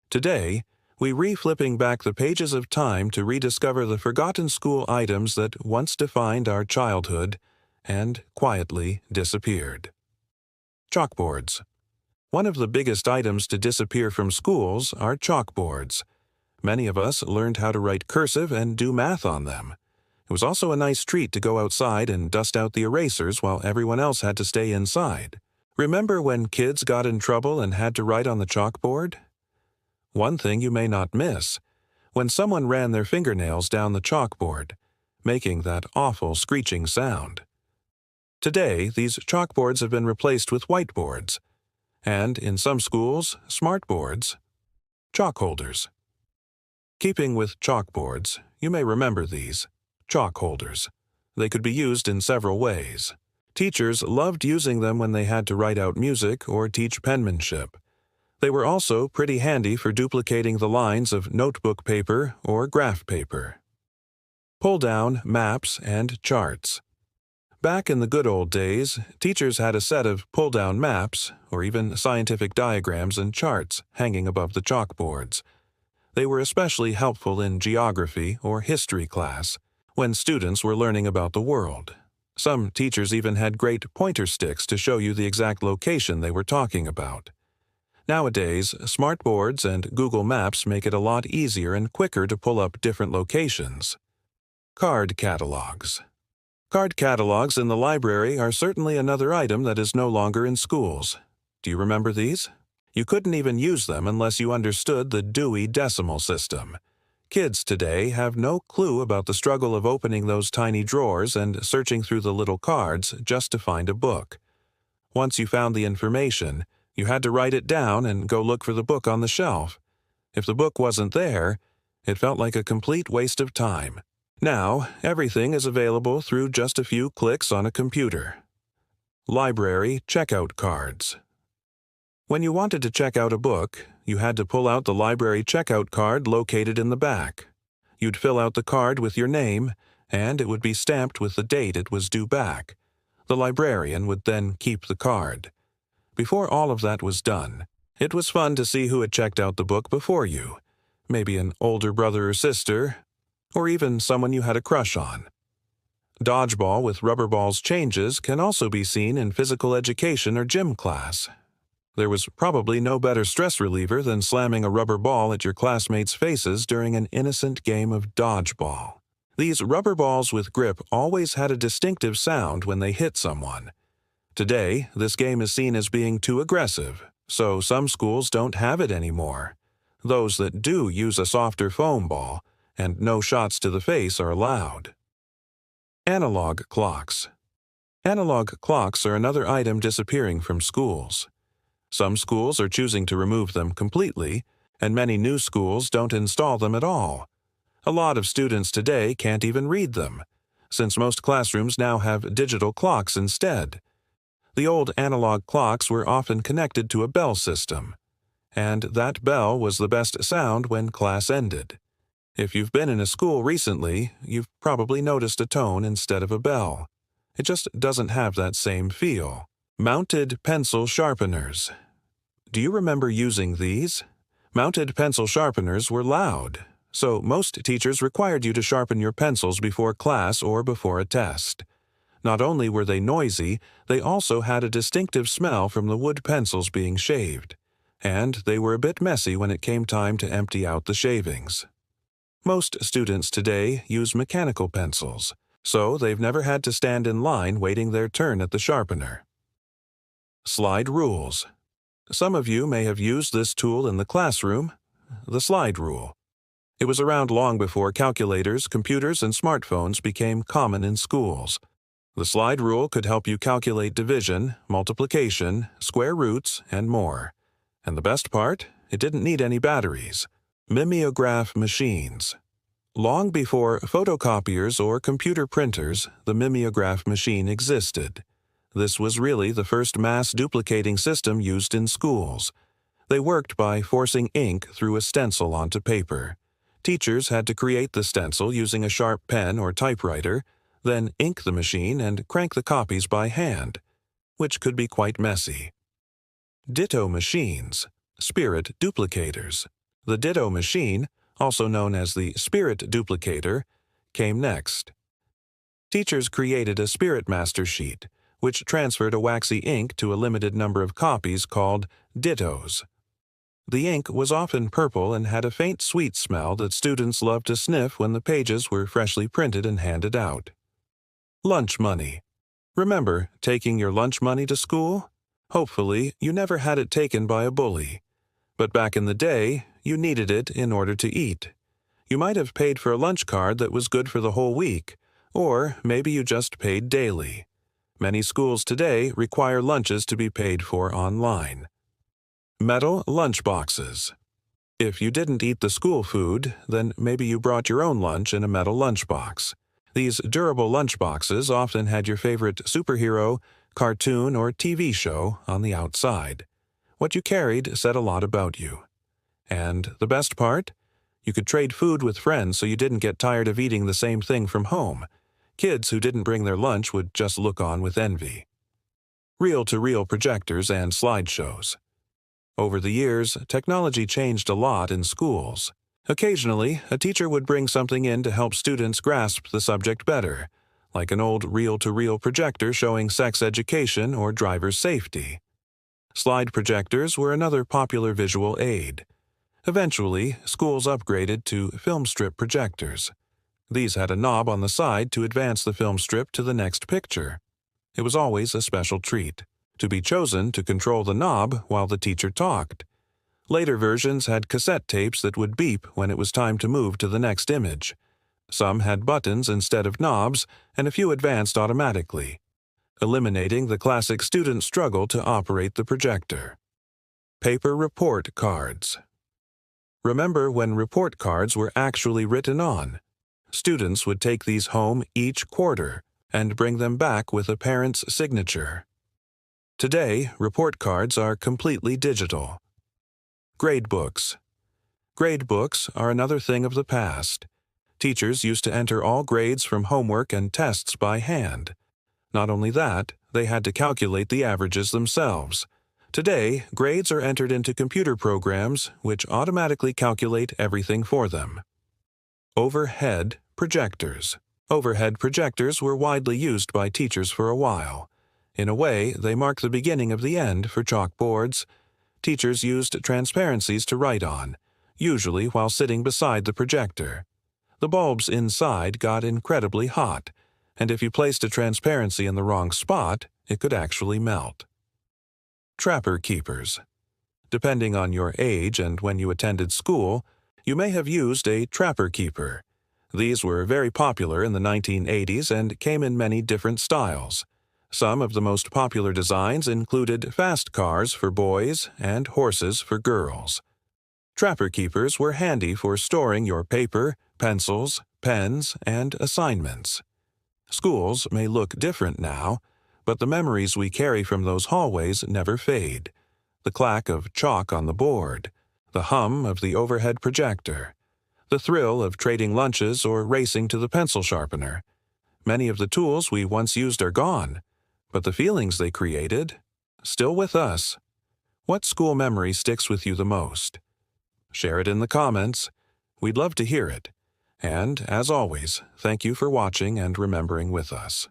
Today, we re-flipping back the pages of time to rediscover the forgotten school items that once defined our childhood and quietly disappeared. Chalkboards. One of the biggest items to disappear from schools are chalkboards. Many of us learned how to write cursive and do math on them. It was also a nice treat to go outside and dust out the erasers while everyone else had to stay inside. Remember when kids got in trouble and had to write on the chalkboard? One thing you may not miss: when someone ran their fingernails down the chalkboard, making that awful screeching sound. Today, these chalkboards have been replaced with whiteboards, and in some schools, smartboards. Chalk holders. Keeping with chalkboards, you may remember these. Chalk holders. They could be used in several ways. Teachers loved using them when they had to write out music or teach penmanship. They were also pretty handy for duplicating the lines of notebook paper or graph paper. Pull-down maps and charts. Back in the good old days, teachers had a set of pull-down maps or even scientific diagrams and charts hanging above the chalkboards. They were especially helpful in geography or history class, when students were learning about the world. Some teachers even had great pointer sticks to show you the exact location they were talking about. Nowadays, smartboards and Google Maps make it a lot easier and quicker to pull up different locations. Card catalogs. Card catalogs in the library are certainly another item that is no longer in schools. Do you remember these? You couldn't even use them unless you understood the Dewey Decimal System. Kids today have no clue about the struggle of opening those tiny drawers and searching through the little cards just to find a book. Once you found the information, you had to write it down and go look for the book on the shelf. If the book wasn't there, it felt like a complete waste of time. Now, everything is available through just a few clicks on a computer. Library checkout cards. When you wanted to check out a book, you had to pull out the library checkout card located in the back. You'd fill out the card with your name, and it would be stamped with the date it was due back. The librarian would then keep the card. Before all of that was done, it was fun to see who had checked out the book before you. Maybe an older brother or sister, or even someone you had a crush on. Dodgeball with rubber balls changes can also be seen in physical education or gym class. There was probably no better stress reliever than slamming a rubber ball at your classmates' faces during an innocent game of dodgeball. These rubber balls with grip always had a distinctive sound when they hit someone. Today, this game is seen as being too aggressive, so some schools don't have it anymore. Those that do use a softer foam ball, and no shots to the face are allowed. Analog clocks. Analog clocks are another item disappearing from schools. Some schools are choosing to remove them completely, and many new schools don't install them at all. A lot of students today can't even read them, since most classrooms now have digital clocks instead. The old analog clocks were often connected to a bell system, and that bell was the best sound when class ended. If you've been in a school recently, you've probably noticed a tone instead of a bell. It just doesn't have that same feel. Mounted pencil sharpeners. Do you remember using these? Mounted pencil sharpeners were loud, so most teachers required you to sharpen your pencils before class or before a test. Not only were they noisy, they also had a distinctive smell from the wood pencils being shaved, and they were a bit messy when it came time to empty out the shavings. Most students today use mechanical pencils, so they've never had to stand in line waiting their turn at the sharpener. Slide rules. Some of you may have used this tool in the classroom, the slide rule. It was around long before calculators, computers, and smartphones became common in schools. The slide rule could help you calculate division, multiplication, square roots, and more. And the best part, it didn't need any batteries. Mimeograph machines. Long before photocopiers or computer printers, the mimeograph machine existed. This was really the first mass duplicating system used in schools. They worked by forcing ink through a stencil onto paper. Teachers had to create the stencil using a sharp pen or typewriter, then ink the machine and crank the copies by hand, which could be quite messy. Ditto machines, spirit duplicators. The ditto machine, also known as the spirit duplicator, came next. Teachers created a Spirit Master sheet, which transferred a waxy ink to a limited number of copies called dittos. The ink was often purple and had a faint sweet smell that students loved to sniff when the pages were freshly printed and handed out. Lunch money. Remember taking your lunch money to school? Hopefully, you never had it taken by a bully. But back in the day, you needed it in order to eat. You might have paid for a lunch card that was good for the whole week, or maybe you just paid daily. Many schools today require lunches to be paid for online. Metal lunch boxes. If you didn't eat the school food, then maybe you brought your own lunch in a metal lunchbox. These durable lunchboxes often had your favorite superhero, cartoon, or TV show on the outside. What you carried said a lot about you. And the best part? You could trade food with friends so you didn't get tired of eating the same thing from home. Kids who didn't bring their lunch would just look on with envy. Reel-to-reel projectors and slideshows. Over the years, technology changed a lot in schools. Occasionally, a teacher would bring something in to help students grasp the subject better, like an old reel-to-reel projector showing sex education or driver's safety. Slide projectors were another popular visual aid. Eventually, schools upgraded to film strip projectors. These had a knob on the side to advance the film strip to the next picture. It was always a special treat, to be chosen to control the knob while the teacher talked. Later versions had cassette tapes that would beep when it was time to move to the next image. Some had buttons instead of knobs, and a few advanced automatically, eliminating the classic student struggle to operate the projector. Paper report cards. Remember when report cards were actually written on? Students would take these home each quarter and bring them back with a parent's signature. Today, report cards are completely digital. Gradebooks. Gradebooks are another thing of the past. Teachers used to enter all grades from homework and tests by hand. Not only that, they had to calculate the averages themselves. Today, grades are entered into computer programs which automatically calculate everything for them. Overhead projectors. Overhead projectors were widely used by teachers for a while. In a way, they mark the beginning of the end for chalkboards. Teachers used transparencies to write on, usually while sitting beside the projector. The bulbs inside got incredibly hot, and if you placed a transparency in the wrong spot, it could actually melt. Trapper keepers. Depending on your age and when you attended school, you may have used a trapper keeper. These were very popular in the 1980s and came in many different styles. Some of the most popular designs included fast cars for boys and horses for girls. Trapper keepers were handy for storing your paper, pencils, pens, and assignments. Schools may look different now, but the memories we carry from those hallways never fade. The clack of chalk on the board, the hum of the overhead projector, the thrill of trading lunches or racing to the pencil sharpener. Many of the tools we once used are gone, but the feelings they created, still with us. What school memory sticks with you the most? Share it in the comments. We'd love to hear it. And, as always, thank you for watching and remembering with us.